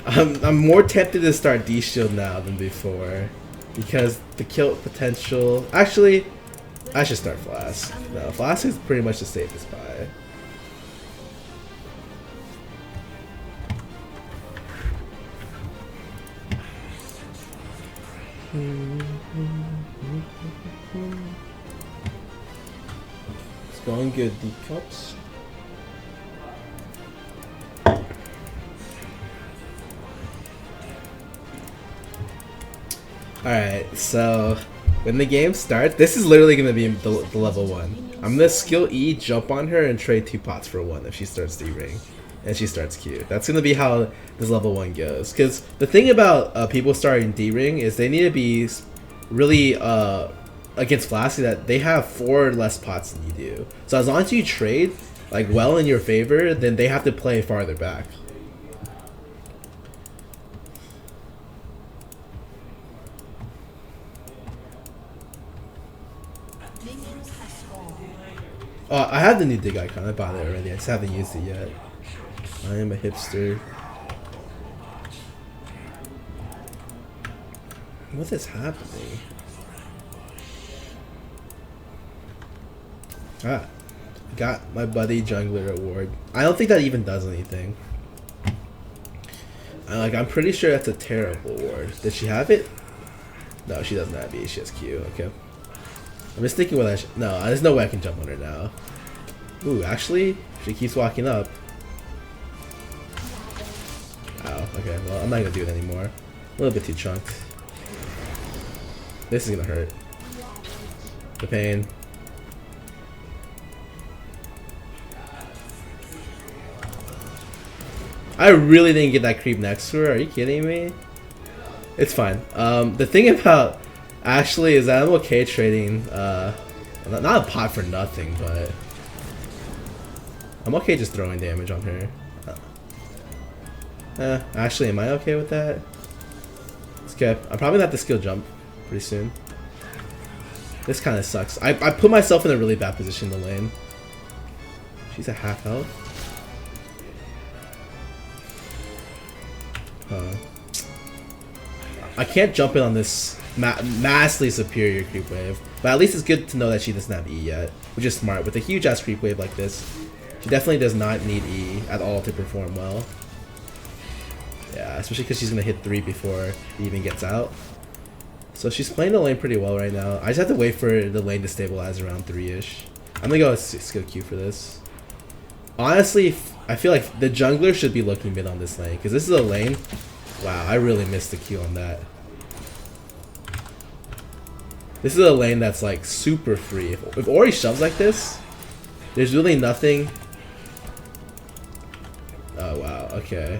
I'm more tempted to start D-Shield now than before. Because the kill potential... Actually, I should start Flask. No, Flask is pretty much the safest buy. It's going good, deep cups. Alright, so when the game starts, this is literally going to be the level 1. I'm going to skill E, jump on her, and trade 2 pots for 1 if she starts D-Ring. And she starts Q. That's going to be how this level 1 goes. Because the thing about people starting D-Ring is they need to be really against Flasky that they have 4 less pots than you do. So as long as you trade like well in your favor, then they have to play farther back. Oh, I have the new dig icon. I bought it already. I just haven't used it yet. I am a hipster. What is happening? Ah, got my buddy jungler award. I don't think that even does anything. I'm pretty sure that's a terrible award. Did she have it? No, she doesn't have it. She has Q. Okay. I'm just thinking what I should... No, there's no way I can jump on her now. Ooh, actually, she keeps walking up. Ow, okay, well, I'm not gonna do it anymore. A little bit too chunked. This is gonna hurt. The pain. I really didn't get that creep next to her. Are you kidding me? It's fine. The thing about Ashley is that I'm okay trading, not a pot for nothing, but I'm okay just throwing damage on her. Ashley, am I okay with that? It's okay. I'm probably gonna have to skill jump pretty soon. This kind of sucks. I put myself in a really bad position in the lane. She's at half health. I can't jump in on this massively superior creep wave, but at least it's good to know that she doesn't have E yet, which is smart. With a huge ass creep wave like this, she definitely does not need E at all to perform well. Yeah, especially because she's gonna hit 3 before he even gets out. So she's playing the lane pretty well right now. I just have to wait for the lane to stabilize around 3-ish. I'm gonna go with skill Q for this. Honestly, I feel like the jungler should be looking mid on this lane, because this is a lane. Wow, I really missed the Q on that. This is a lane that's like super free. If Ori shoves like this, there's really nothing. Oh wow, okay.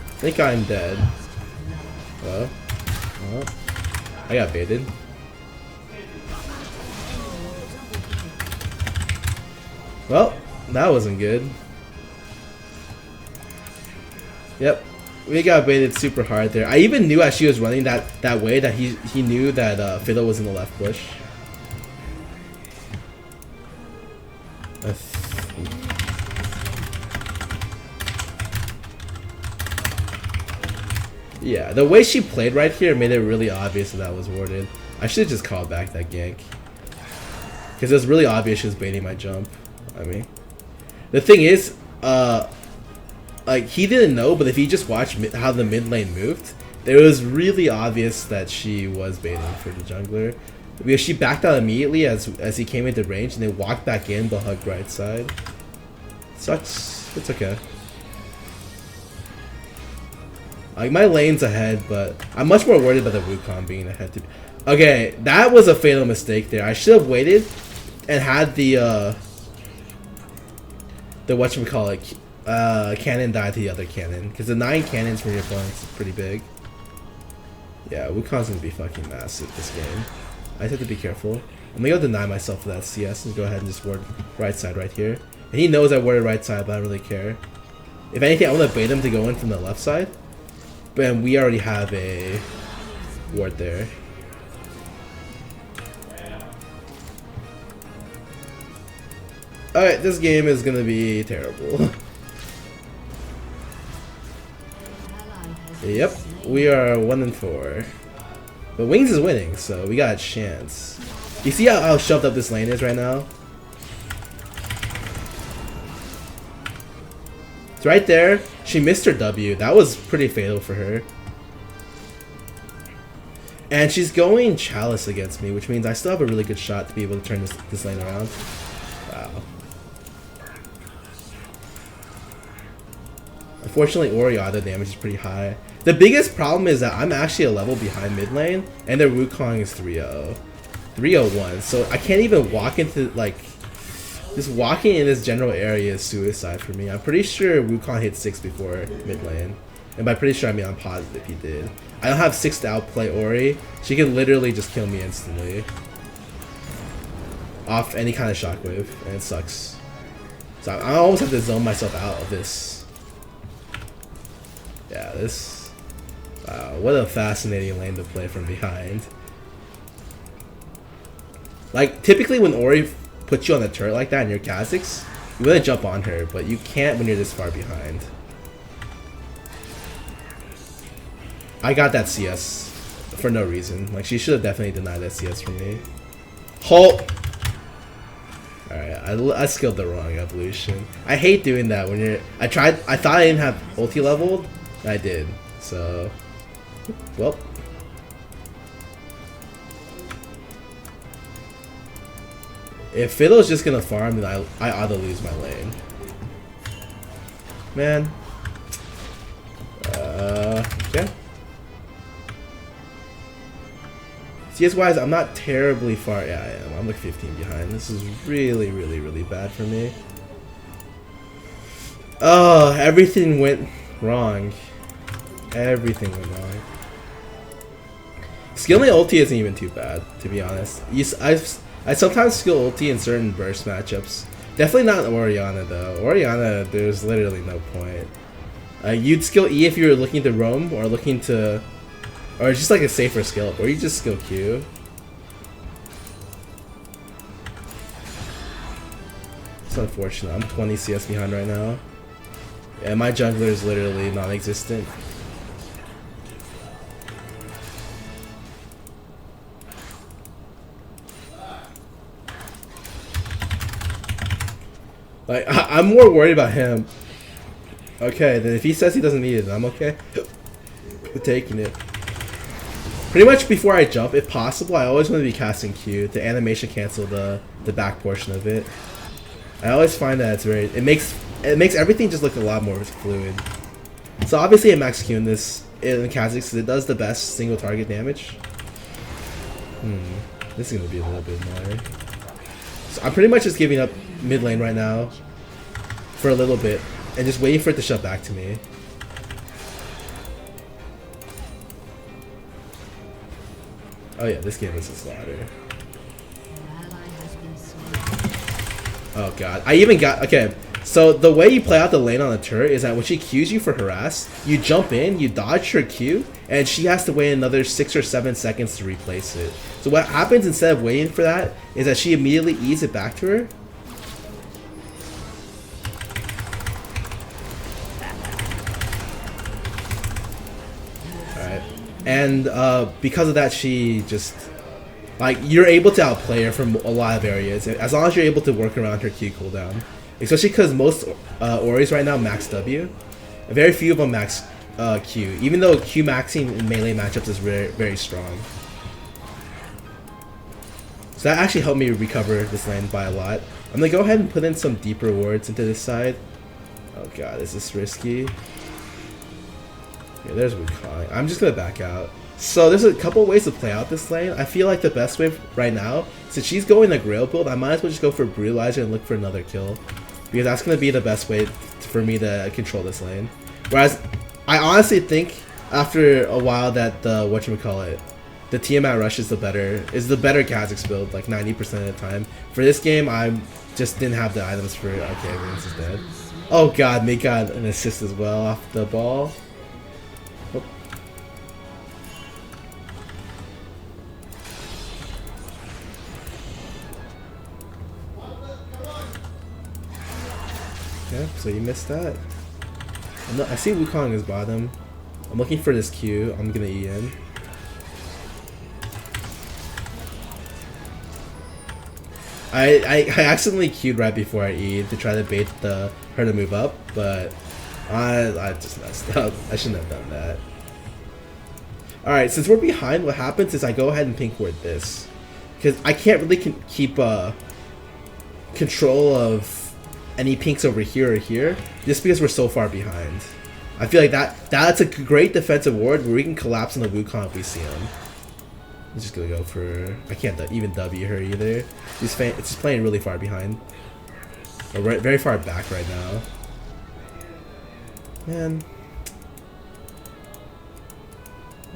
I think I'm dead. Hello? Oh, I got baited. Well, that wasn't good. Yep, we got baited super hard there. I even knew as she was running that way that he knew that Fiddle was in the left bush. Yeah, the way she played right here made it really obvious that was warded. I should have just called back that gank, because it was really obvious she was baiting my jump. I mean, the thing is, like, he didn't know, but if he just watched how the mid lane moved, it was really obvious that she was baiting for the jungler, because she backed out immediately as he came into range, and then walked back in but hugged right side. Sucks. It's okay. Like, my lane's ahead, but I'm much more worried about the Wukong being ahead. Okay, that was a fatal mistake there. I should have waited and had the whatchamacallit, cannon die to the other cannon, because the 9 cannons from your opponents is pretty big. Yeah, Wukong's gonna be fucking massive this game. I just have to be careful. I'm gonna go deny myself for that CS and go ahead and just ward right side right here. And he knows I warded right side, but I don't really care. If anything, I want to bait him to go in from the left side. But we already have a ward there. Alright, this game is gonna be terrible. Yep, we are 1-4. But Wings is winning, so we got a chance. You see how shoved up this lane is right now? It's right there. She missed her W. That was pretty fatal for her. And she's going Chalice against me, which means I still have a really good shot to be able to turn this lane around. Wow. Unfortunately, Orianna damage is pretty high. The biggest problem is that I'm actually a level behind mid lane, and their Wukong is 3-0. 301, so I can't even walk into, like, just walking in this general area is suicide for me. I'm pretty sure Wukong hit 6 before mid lane. And by pretty sure I mean I'm positive he did. I don't have 6 to outplay Ori. She can literally just kill me instantly. Off any kind of shockwave, and it sucks. So I always have to zone myself out of this. Yeah, this... Wow, what a fascinating lane to play from behind. Like, typically when Ori puts you on the turret like that and you're Kha'Zix, you want to jump on her, but you can't when you're this far behind. I got that CS for no reason. Like, she should have definitely denied that CS from me. Halt! Alright, I skilled the wrong evolution. I hate doing that when you're... I thought I didn't have ulti leveled, and I did. So... Well... If Fiddle's just gonna farm, then I ought to lose my lane. Man. Okay. CS wise, I'm not terribly far. Yeah, I am. I'm like 15 behind. This is really, really, really bad for me. Oh, everything went wrong. Everything went wrong. Skilling ulti isn't even too bad, to be honest. I sometimes skill ulti in certain burst matchups. Definitely not Orianna though. Orianna, there's literally no point. You'd skill E if you were looking to roam or looking to, or just like a safer skill, or you just skill Q. It's unfortunate. I'm 20 CS behind right now. Yeah, my jungler is literally non-existent. Like, I'm more worried about him. Okay, then if he says he doesn't need it, then I'm okay with taking it. Pretty much before I jump, if possible, I always want to be casting Q to animation cancel the back portion of it. I always find that it's very... It makes everything just look a lot more fluid. So obviously I max Q in this in Kha'Zix, it does the best single target damage. This is gonna be a little bit more. So I'm pretty much just giving up mid lane right now for a little bit and just waiting for it to shut back to me. Oh yeah, this game is a slaughter. Oh god, I even got... Okay, so the way you play out the lane on the turret is that when she Qs you for harass, you jump in, you dodge her Q, and she has to wait another 6 or 7 seconds to replace it. So what happens instead of waiting for that is that she immediately E's it back to her. Alright. And because of that, she just... Like, you're able to outplay her from a lot of areas, as long as you're able to work around her Q cooldown. Especially because most Oris right now max W. Very few of them max Q, even though Q maxing in melee matchups is very, very strong. So that actually helped me recover this lane by a lot. I'm gonna go ahead and put in some deeper wards into this side. Oh god, is this risky? Okay, there's Wukong. I'm just gonna back out. So there's a couple ways to play out this lane. I feel like the best way right now, since she's going the Grail build, I might as well just go for Brutalizer and look for another kill. Because that's going to be the best way for me to control this lane. Whereas, I honestly think, after a while that the, the Tiamat Rush is the better Kha'Zix build, like 90% of the time. For this game, I just didn't have the items for, okay, Vince is dead. Oh god, Mate got an assist as well off the ball. Oh. Okay, so you missed that. I see Wukong is bottom. I'm looking for this Q. I'm gonna E in. I accidentally Q'd right before I E'd to try to bait her to move up, but I just messed up. I shouldn't have done that. Alright, since we're behind, what happens is I go ahead and pink ward this. Because I can't really keep control of any pinks over here or here, just because we're so far behind. I feel like that's a great defensive ward where we can collapse on the Wukong if we see him. I'm just gonna go for... I can't even W her either. It's just playing really far behind. Or very far back right now. Man.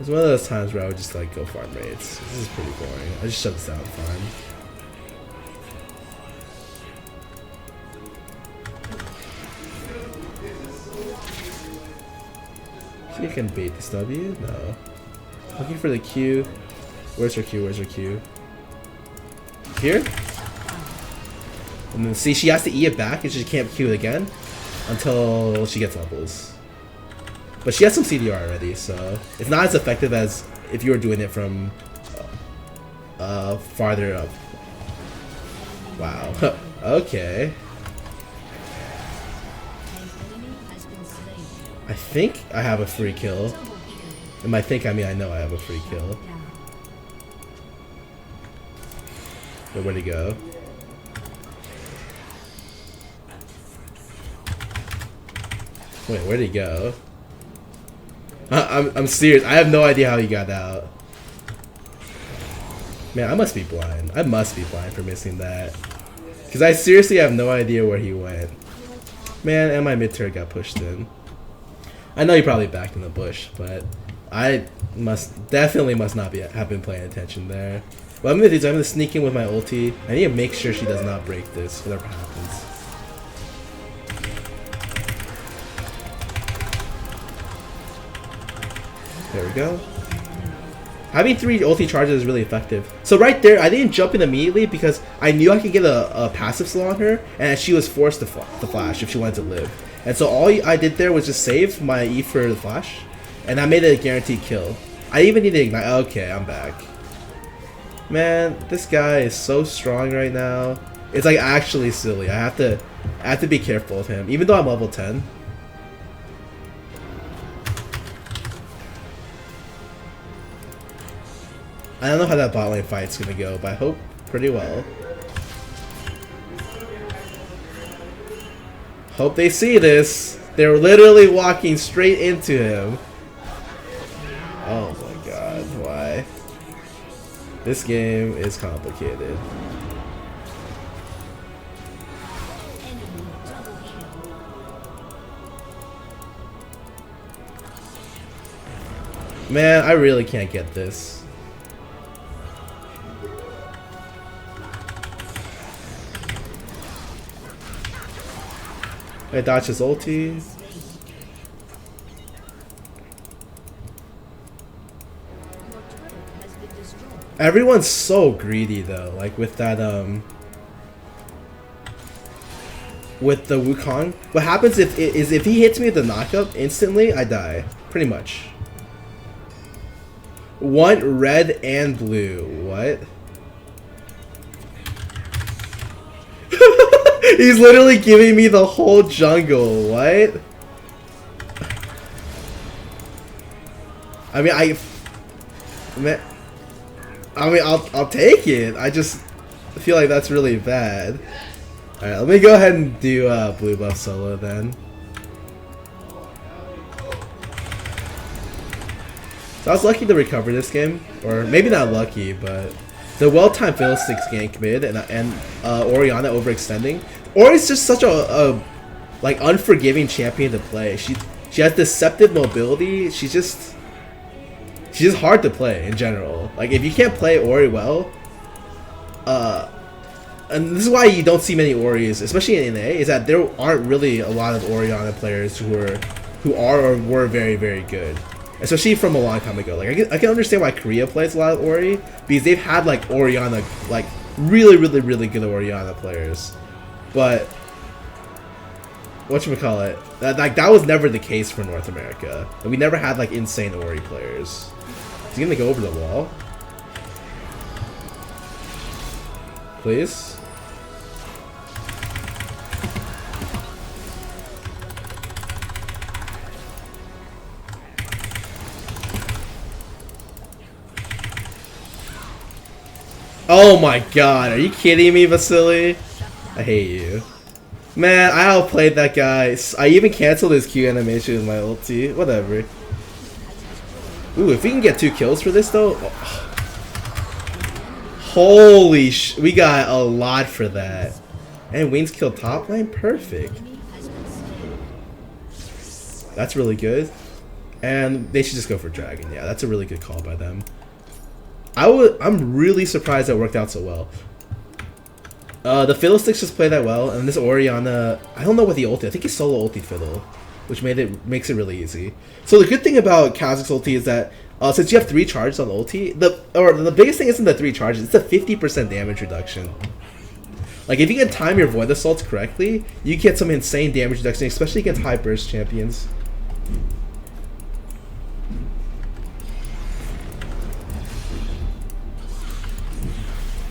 It's one of those times where I would just like go farm raids. This is pretty boring. I just shut this down and farm. See if you can bait this W? No. Looking for the Q. Where's her Q? Where's her Q? Here? And then see, she has to E it back and she can't Q it again until she gets levels. But she has some CDR already, so it's not as effective as if you were doing it from farther up. Wow. Okay. I think I have a free kill. And by think I mean I know I have a free kill. But where'd he go? Wait, where'd he go? I'm serious. I have no idea how he got out. Man, I must be blind. I must be blind for missing that. Because I seriously have no idea where he went. Man, and my mid-turret got pushed in. I know he probably backed in the bush, but I definitely must not have been paying attention there. What I'm gonna do is I'm gonna sneak in with my ulti. I need to make sure she does not break this, whatever happens. There we go. Having 3 ulti charges is really effective. So right there, I didn't jump in immediately because I knew I could get a passive slow on her, and she was forced to flash if she wanted to live. And so all I did there was just save my E for the flash, and I made it a guaranteed kill. I even need to ignite. Okay, I'm back. Man, this guy is so strong right now. It's like actually silly. I have to be careful of him, even though I'm level 10. I don't know how that bot lane fight's gonna go, but I hope pretty well. Hope they see this. They're literally walking straight into him. Oh my god, why? This game is complicated. Man, I really can't get this. I dodged his ulti. Everyone's so greedy though, like with that with the Wukong. What happens if he hits me with the knockup instantly, I die. Pretty much. One red and blue. What? He's literally giving me the whole jungle. What? I mean, I'll take it. I just feel like that's really bad. All right, let me go ahead and do blue buff solo then. So I was lucky to recover this game, or maybe not lucky, but the well-timed Fiddlesticks gank mid and Orianna overextending. Ori's just such a like unforgiving champion to play. She has deceptive mobility. She's just hard to play in general. Like if you can't play Ori well, and this is why you don't see many Oris, especially in NA, is that there aren't really a lot of Orianna players who are or were very, very good. Especially from a long time ago. Like I can understand why Korea plays a lot of Ori, because they've had like Orianna, like really, really, really good Orianna players. But whatchamacallit, that was never the case for North America. We never had like insane Ori players. Is he gonna go over the wall? Please? Oh my god, are you kidding me, Vasily? I hate you. Man, I outplayed that guy. I even canceled his Q animation with my ulti. Whatever. Ooh, if we can get 2 kills for this though. Oh. Holy sh... We got a lot for that. And Wings killed top lane? Perfect. That's really good. And they should just go for Dragon. Yeah, that's a really good call by them. I'm really surprised that worked out so well. The Fiddlesticks just play that well, and this Orianna, I don't know what the ulti. I think it's solo ulti Fiddle, which makes it really easy. So the good thing about Kha'Zix ulti is that since you have 3 charges on ulti, the biggest thing isn't the 3 charges. It's a 50% damage reduction. Like if you can time your Void Assaults correctly, you get some insane damage reduction, especially against high burst champions.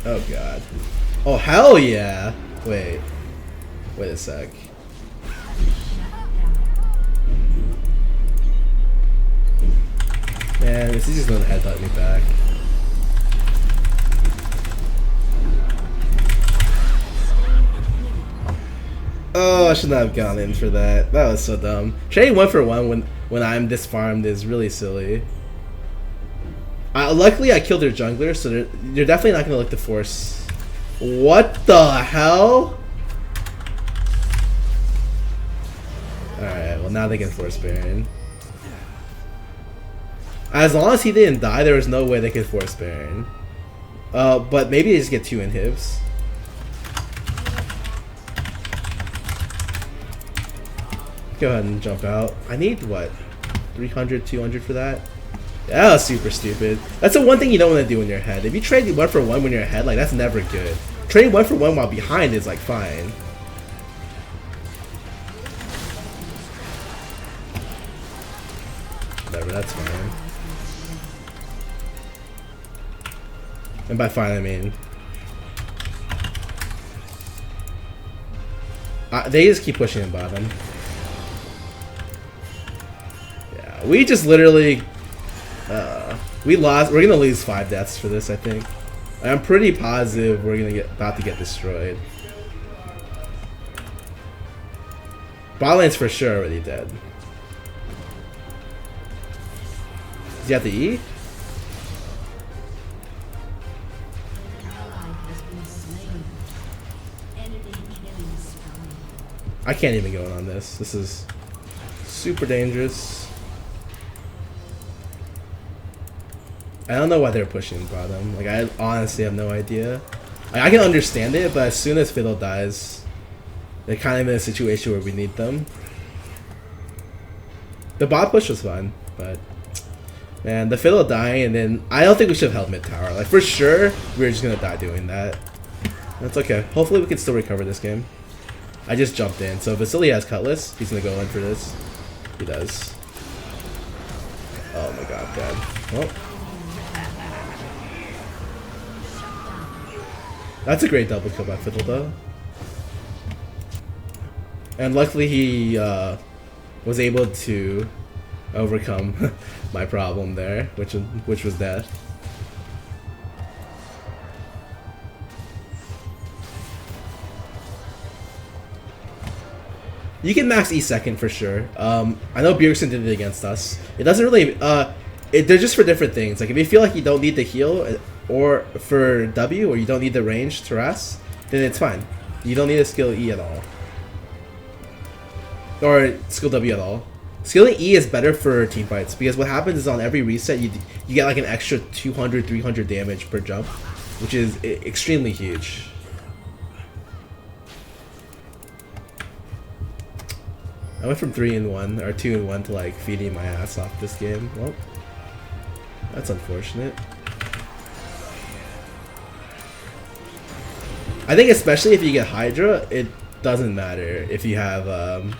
Oh god. Oh hell yeah! Wait a sec. Man, is he just gonna headbutt me back? Oh, I should not have gone in for that. That was so dumb. Trading 1 for 1 when I'm this farmed is really silly. Luckily, I killed their jungler, so they're definitely not going to look to force. What the hell? Alright, well now they can force Baron. As long as he didn't die, there was no way they could force Baron. But maybe they just get 2 inhibs. Go ahead and jump out. I need, what, 300, 200 for that? Yeah, that was super stupid. That's the one thing you don't want to do in your head. If you trade 1 for 1 when you're ahead, like that's never good. Trading 1 for 1 while behind is like fine. Whatever, that's fine. And by fine, I mean they just keep pushing in bottom. Yeah, we just literally. We're gonna lose 5 deaths for this, I think. I'm pretty positive we're about to get destroyed. Bot lane's for sure already dead. Does he have the E? I can't even go in on this. This is super dangerous. I don't know why they're pushing bottom. Like, I honestly have no idea. Like, I can understand it, but as soon as Fiddle dies, they're kind of in a situation where we need them. The bot push was fun, but man, the Fiddle dying, and then I don't think we should have held mid tower. Like, for sure, we were just gonna die doing that. That's okay. Hopefully, we can still recover this game. I just jumped in, so Vasily has Cutlass. He's gonna go in for this. He does. Oh my god, dead. Well. That's a great double kill by Fiddle though. And luckily he was able to overcome my problem there, which was death. You can max E second for sure. I know Bjergsen did it against us. It doesn't really they're just for different things. Like if you feel like you don't need the heal or for W, or you don't need the range to Ras, then it's fine. You don't need a skill E at all. Or skill W at all. Skilling E is better for team fights, because what happens is on every reset you get like an extra 200, 300 damage per jump, which is extremely huge. I went from 3-1 or 2-1 to like feeding my ass off this game. Well, that's unfortunate. I think especially if you get Hydra, it doesn't matter if you have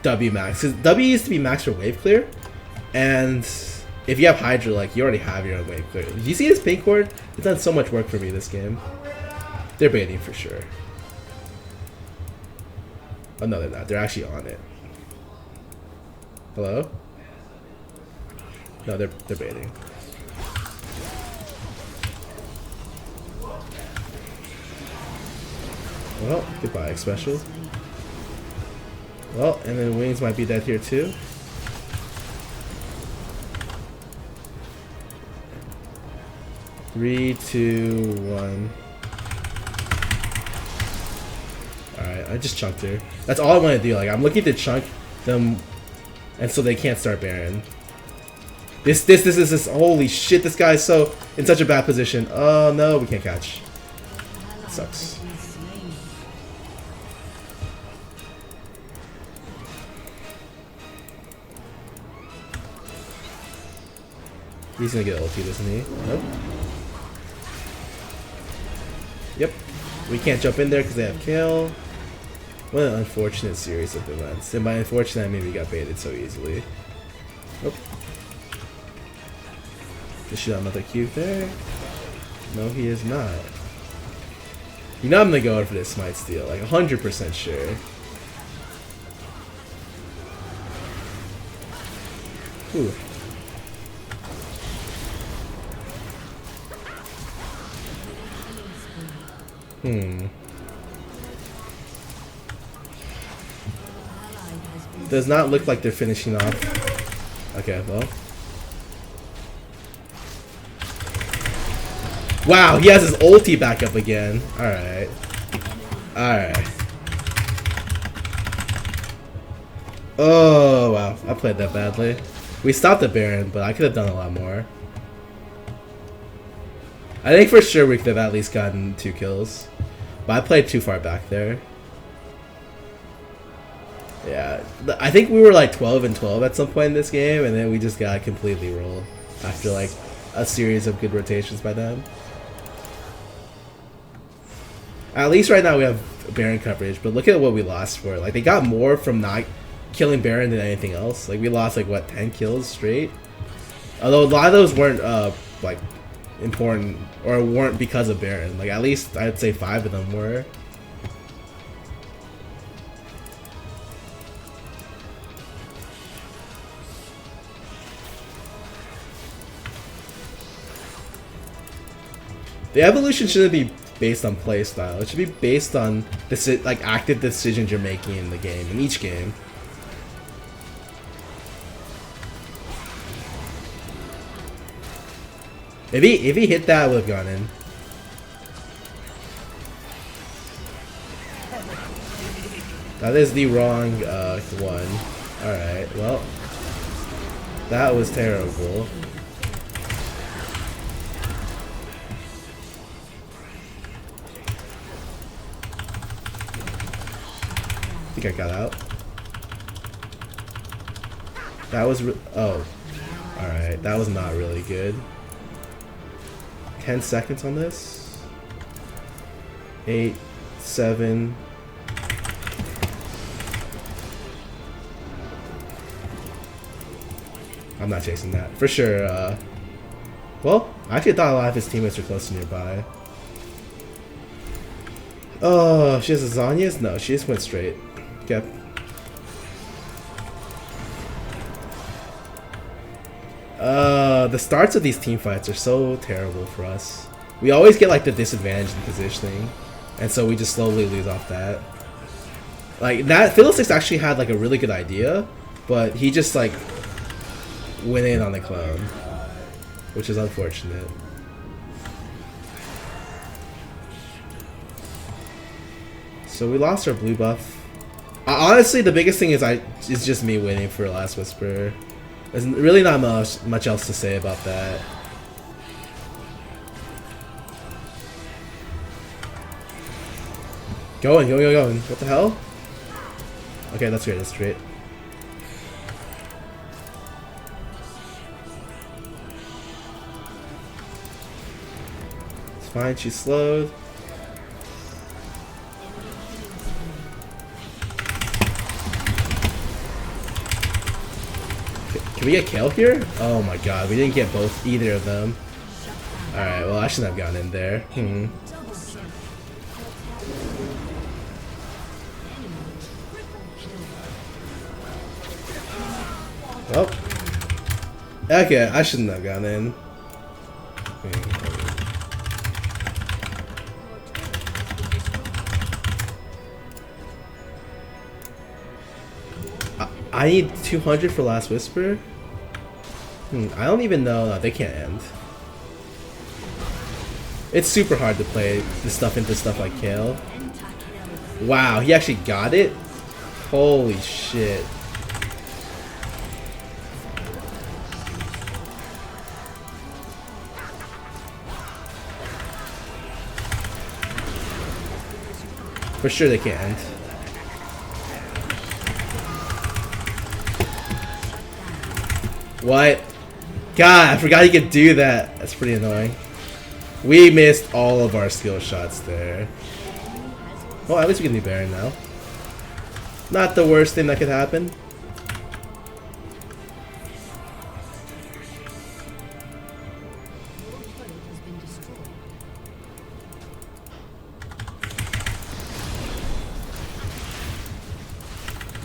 W max. Because W used to be max for wave clear, and if you have Hydra, like, you already have your own wave clear. Do you see this pink ward? It's done so much work for me this game. They're baiting for sure. Oh no, they're not. They're actually on it. Hello? No, they're baiting. Well, goodbye, X special. Well, and then Wings might be dead here too. Three, two, one. Alright, I just chunked her. That's all I want to do. Like, I'm looking to chunk them, and so they can't start Baron. This, holy shit, this guy is so in such a bad position. Oh no, we can't catch. Sucks. He's gonna get ulti, doesn't he? Nope. Yep. We can't jump in there because they have kill. What an unfortunate series of events. And by unfortunate, I mean we got baited so easily. Nope. Just shoot another cube there. No, he is not. You know I'm gonna go for this smite steal, like 100% sure. Ooh. Does not look like they're finishing off. Okay, well. Wow, he has his ulti back up again. Alright. Alright. Oh, wow. I played that badly. We stopped the Baron, but I could have done a lot more. I think for sure we could have at least gotten 2 kills. But I played too far back there. Yeah, I think we were like 12 and 12 at some point in this game, and then we just got completely rolled after like a series of good rotations by them. At least right now we have Baron coverage, but look at what we lost for. Like, they got more from not killing Baron than anything else. Like, we lost like what, 10 kills straight? Although a lot of those weren't like important or weren't because of Baron. Like, at least I'd say 5 of them were. The evolution shouldn't be based on playstyle. It should be based on like active decisions you're making in the game, in each game. If he hit that, I would have gone in. That is the wrong one. Alright, well. That was terrible. I think I got out. That was oh. Alright, that was not really good. 10 seconds on this. 8, 7. I'm not chasing that. For sure, well, I actually thought a lot of his teammates were close to nearby. Oh, she has lasagnas? No, she just went straight. Okay. The starts of these team fights are so terrible for us. We always get like the disadvantage in positioning, and so we just slowly lose off that. Like that, Fiddlesticks actually had like a really good idea, but he just like went in on the clone, which is unfortunate. So we lost our blue buff. Honestly, the biggest thing is just me waiting for Last Whisper. There's really not much else to say about that. Going. What the hell? Okay, that's great. That's great. It's fine. She's slowed. Can we get Kale here? Oh my god, we didn't get either of them. Alright, well I shouldn't have gone in there. Oh. Okay, I shouldn't have gone in. I need 200 for Last Whisper? I don't even know. No, they can't end. It's super hard to play this stuff into stuff like Kale. Wow, he actually got it? Holy shit. For sure they can't end. What? God, I forgot you could do that. That's pretty annoying. We missed all of our skill shots there. Well, at least we can do Baron now. Not the worst thing that could happen.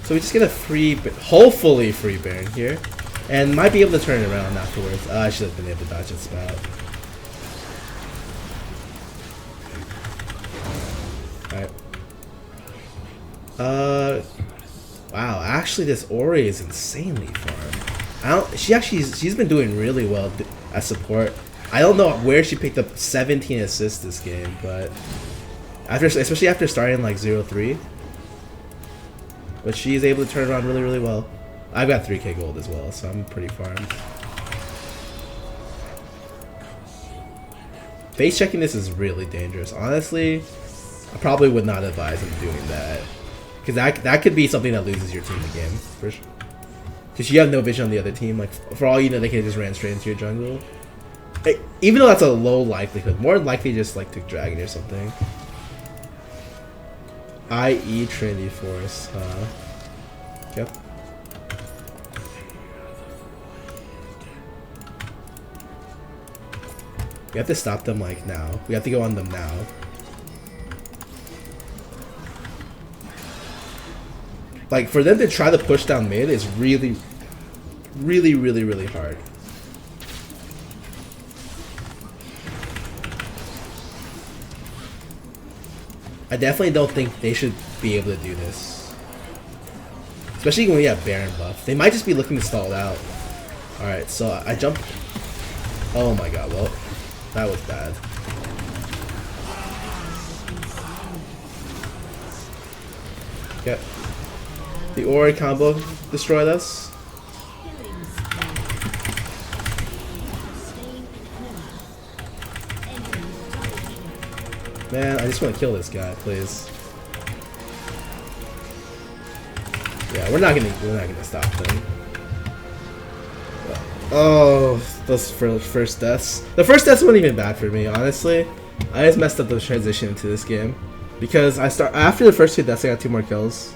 So we just get a free, hopefully free Baron here. And might be able to turn it around afterwards. I should have been able to dodge that spout. Alright. Wow, actually this Ori is insanely farm. She's been doing really well as support. I don't know where she picked up 17 assists this game, but especially after starting like 0-3. But she's able to turn it around really, really well. I've got 3k gold as well, so I'm pretty farmed. Base checking this is really dangerous. Honestly, I probably would not advise him doing that. Because that could be something that loses your team the game. For sure. Because you have no vision on the other team. Like, for all you know, they could just ran straight into your jungle. Even though that's a low likelihood. More likely just like took Dragon or something. IE Trinity Force, Yep. We have to stop them like now. We have to go on them now. Like for them to try to push down mid is really hard. I definitely don't think they should be able to do this. Especially when we have Baron buff. They might just be looking to stall it out. Alright, so I jumped. Oh my god, well, that was bad. Yep. The Ori combo destroyed us. Man, I just want to kill this guy, please. Yeah, we're not gonna stop them. Oh, those first deaths. The first deaths weren't even bad for me, honestly. I just messed up the transition into this game because after the first two deaths, I got 2 more kills.